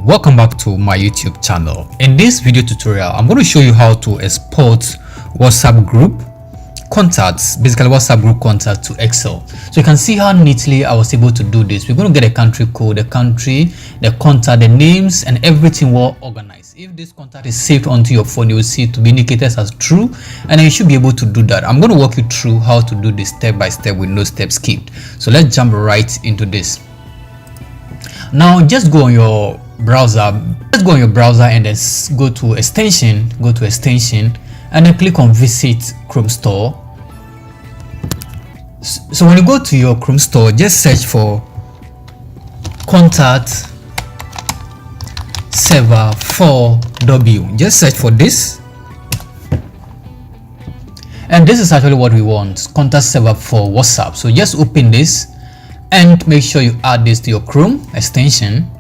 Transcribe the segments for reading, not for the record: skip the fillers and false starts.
welcome back to my YouTube channel. In this video tutorial, I'm going to show you how to export WhatsApp group contacts, basically WhatsApp group contacts, to Excel. So you can see how neatly I was able to do this. We're going to get a country code, the country, the contact, the names, and everything well organized. If this contact is saved onto your phone, you will see it to be indicated as true, and then you should be able to do that. I'm going to walk you through how to do this step by step with no steps skipped. So let's jump right into this. Now just go on your browser. Let's go on your browser and then go to extension, and then click on visit Chrome Store. So when you go to your Chrome Store, just search for contact server 4W. Just search for this, and this is actually what we want, contact server for WhatsApp. So just open this and make sure you add this to your Chrome extension.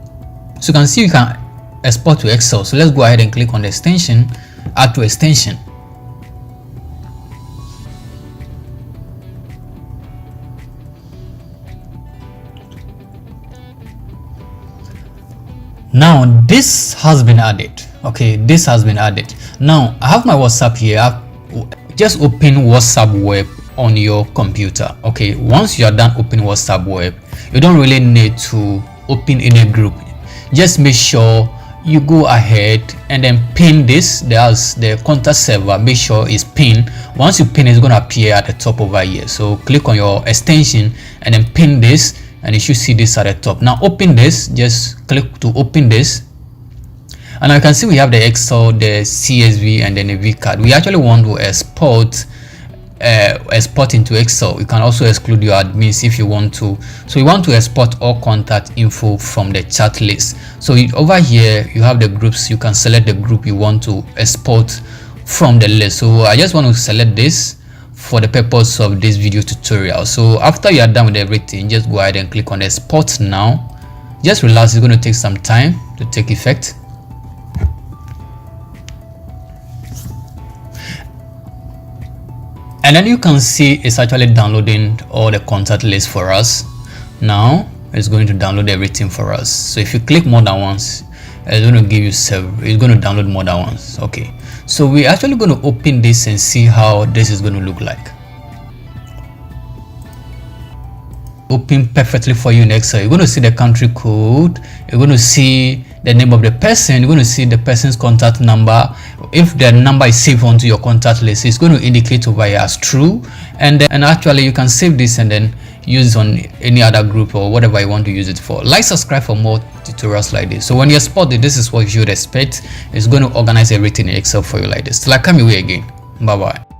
So you can see you can export to Excel. So let's go ahead and click on the extension, add to extension. Now this has been added. Okay, this has been added. Now I have my WhatsApp here. Just open WhatsApp web on your computer. Okay, once you are done opening WhatsApp web, you don't really need to open any group. Just make sure you go ahead and then pin this. There's the contact server. Make sure it's pinned. Once you pin it, it's going to appear at the top over here. So click on your extension and then pin this, and you should see this at the top. Now open this. Just click to open this, and now you can see we have the Excel, the CSV, and then the vcard. We actually want to export into Excel. You can also exclude your admins if you want to. So you want to export all contact info from the chat list. So over here you have the groups. You can select the group you want to export from the list. So I just want to select this for the purpose of this video tutorial. So after you are done with everything, just go ahead and click on export now. Just relax, it's going to take some time to take effect. And then you can see it's actually downloading all the contact list for us. Now it's going to download everything for us. So if you click more than once, it's going to give you several. It's going to download more than once. Okay, so we're actually going to open this and see how this is going to look like. Open perfectly for you in Excel. You're going to see the country code. You're going to see the name of the person. You're going to see the person's contact number. If the number is saved onto your contact list, it's going to indicate over here as true. And actually you can save this and then use it on any other group or whatever you want to use it for. Like, subscribe for more tutorials like this. So when you export it, this is what you should expect. It's going to organize everything in Excel for you like this. Till I come your way again. Bye bye.